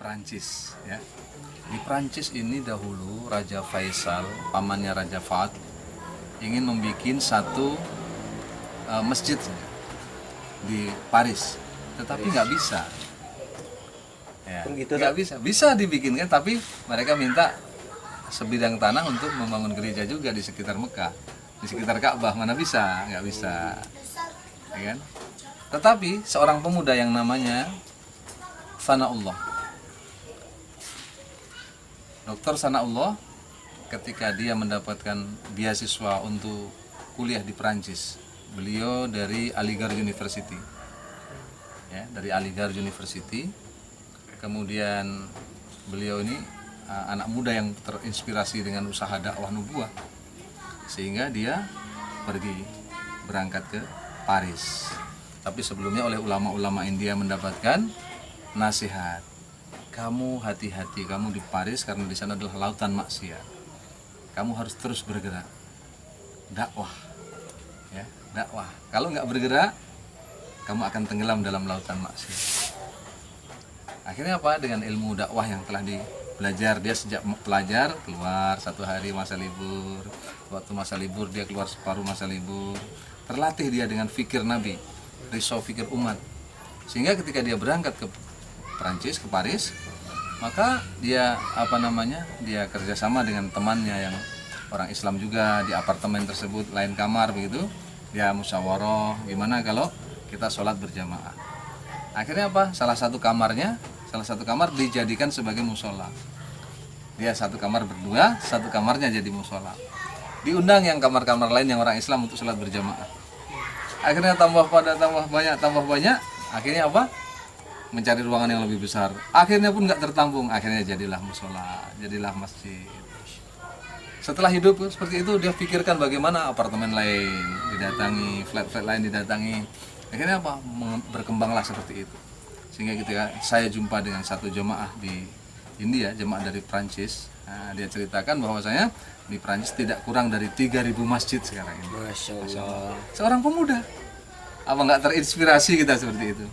Perancis ya. Di Perancis ini dahulu Raja Faisal, pamannya Raja Fahd, ingin membuat satu masjid di Paris, tetapi nggak bisa. Ya, nggak bisa. Bisa dibikinkan, tapi mereka minta sebidang tanah untuk membangun gereja juga di sekitar Mekah, di sekitar Ka'bah, mana bisa, nggak bisa, ya kan? Tetapi seorang pemuda yang namanya Sanaullah, Dr. Sanaullah, ketika dia mendapatkan beasiswa untuk kuliah di Perancis, beliau dari Aligarh University, ya, dari Aligarh University. Kemudian beliau ini anak muda yang terinspirasi dengan usaha dakwah nubuah, sehingga dia berangkat ke Paris. Tapi sebelumnya oleh ulama-ulama India mendapatkan nasihat, kamu hati-hati, kamu di Paris karena di sana adalah lautan maksiat. Kamu harus terus bergerak, dakwah, ya, dakwah. Kalau nggak bergerak, kamu akan tenggelam dalam lautan maksiat. Akhirnya apa? Dengan ilmu dakwah yang telah belajar, dia sejak pelajar keluar satu hari masa libur, waktu masa libur dia keluar separuh masa libur, terlatih dia dengan fikir Nabi, risau fikir umat, sehingga ketika dia berangkat ke Perancis, ke Paris, maka dia dia kerjasama dengan temannya yang orang Islam juga di apartemen tersebut, lain kamar begitu, dia musyawarah gimana kalau kita sholat berjamaah. Akhirnya apa? Salah satu kamar dijadikan sebagai musola. Dia satu kamar berdua, satu kamarnya jadi musola. Diundang yang kamar-kamar lain yang orang Islam untuk sholat berjamaah. Akhirnya tambah banyak. Akhirnya apa? Mencari ruangan yang lebih besar. Akhirnya pun nggak tertampung. Akhirnya jadilah musola, jadilah masjid. Setelah hidup seperti itu, dia pikirkan bagaimana apartemen lain didatangi, flat-flat lain didatangi. Akhirnya apa? Berkembanglah seperti itu. Sehingga ketika saya jumpa dengan satu jemaah di India, jemaah dari Prancis, dia ceritakan bahwasanya di Prancis tidak kurang dari 3.000 masjid sekarang ini. Masya Allah. Seorang pemuda, apa nggak terinspirasi kita seperti itu?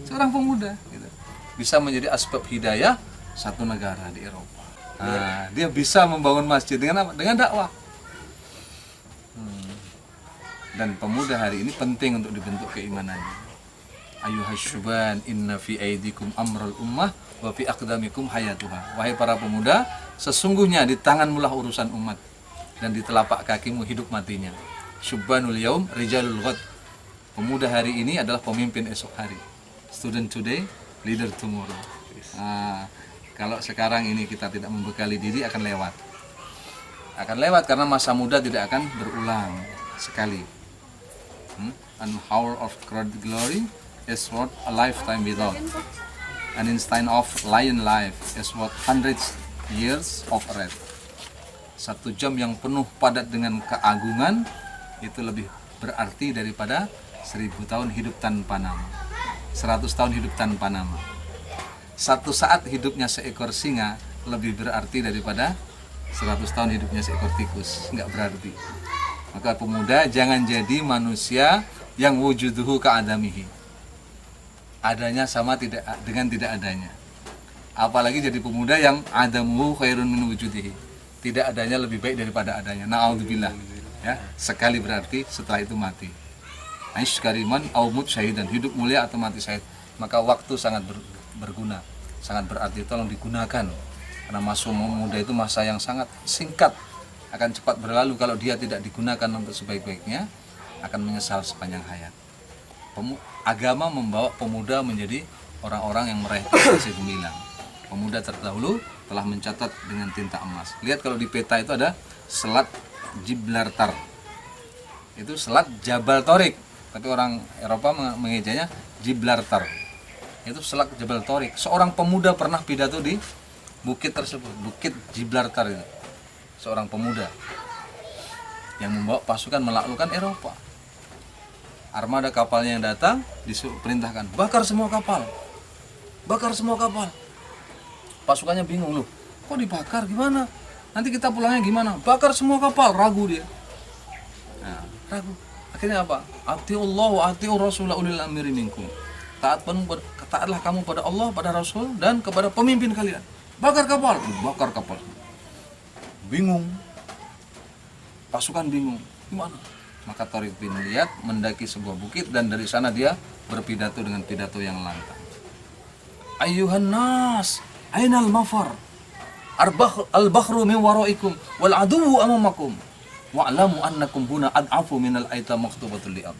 Seorang pemuda gitu, bisa menjadi asbab hidayah satu negara di Eropa. Dia bisa membangun masjid dengan apa? Dengan dakwah. Dan pemuda hari ini penting untuk dibentuk keimanannya. Ayyuhasyuban inna fi aidikum amral ummah wa fi aqdamikum hayatuha. Wahai para pemuda, sesungguhnya di tanganmu lah urusan umat dan di telapak kakimu hidup matinya. Syubbanul yaum rijalul ghad. Pemuda hari ini adalah pemimpin esok hari. Student today, leader tomorrow. Kalau sekarang ini kita tidak membekali diri, akan lewat. Akan lewat karena masa muda tidak akan berulang sekali. An hour of crowded glory is worth a lifetime without. An instant of lion life is worth hundreds years of rest. 1 jam yang penuh padat dengan keagungan itu lebih berarti daripada 1000 tahun hidup tanpa nama, 100 tahun hidup tanpa nama. 1 saat hidupnya seekor singa lebih berarti daripada 100 tahun hidupnya seekor tikus. Nggak berarti. Maka pemuda jangan jadi manusia yang wujuduhu ka'adamihi, adanya sama dengan tidak adanya. Apalagi jadi pemuda yang adamuhu khairun min wujudihi, tidak adanya lebih baik daripada adanya. Na'udzubillah. Ya, sekali berarti setelah itu mati. Aish kariman au mut syahidan, hidup mulia atau mati syahid. Maka waktu sangat berguna, sangat berarti, tolong digunakan. Karena masa muda itu masa yang sangat singkat, akan cepat berlalu. Kalau dia tidak digunakan untuk sebaik-baiknya, akan menyesal sepanjang hayat. Agama membawa pemuda menjadi orang-orang yang meraih prestasi gemilang. Pemuda terdahulu telah mencatat dengan tinta emas. Lihat kalau di peta itu ada Selat Gibraltar. Itu Selat Jabal Torik, tapi orang Eropa mengejanya Gibraltar. Itu Selat Jabal Torik. Seorang pemuda pernah pidato di bukit tersebut, Bukit Gibraltar itu. Seorang pemuda yang membawa pasukan menaklukkan Eropa. Armada kapalnya yang datang disuruh perintahkan, bakar semua kapal, bakar semua kapal. Pasukannya bingung, loh kok dibakar, gimana nanti kita pulangnya gimana, bakar semua kapal. Ragu dia, ragu. Akhirnya apa? Atiullah wa atiur rasulah ulil amri minkum. taatlah kamu pada Allah, pada Rasul, dan kepada pemimpin kalian. Bakar kapal, dibakar kapal. Bingung, pasukan bingung, gimana? Maka Tariq bin Ziyad mendaki sebuah bukit dan dari sana dia berpidato dengan pidato yang lantang. Ayyuhan nas, ainal mafar? Al-bakhru min waraikum wal aduwwu amamakum. Wa'lamu annakum huna ad'afu minal aita maktubatul li'ab.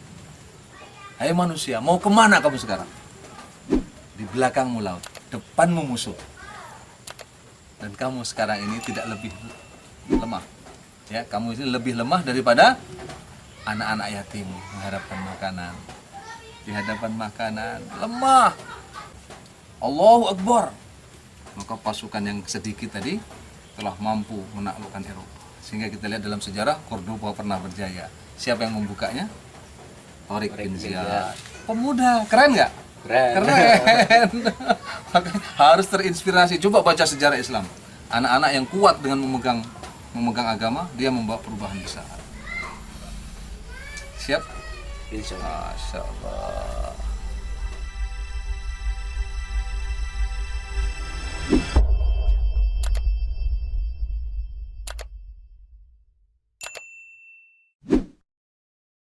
Hai manusia, mau kemana kamu sekarang? Di belakangmu laut, depanmu musuh. Dan kamu sekarang ini tidak lebih lemah. Ya, kamu ini lebih lemah daripada anak-anak yatim mengharapkan makanan. Di hadapan makanan, lemah. Allahu Akbar. Maka pasukan yang sedikit tadi telah mampu menaklukkan Eropa. Sehingga kita lihat dalam sejarah Cordoba pernah berjaya. Siapa yang membukanya? Tariq bin Ziyad. Pemuda, keren nggak? Keren. Maka harus terinspirasi. Coba baca sejarah Islam. Anak-anak yang kuat dengan memegang agama, dia membawa perubahan besar. Siap? Insya Allah. Masya Allah.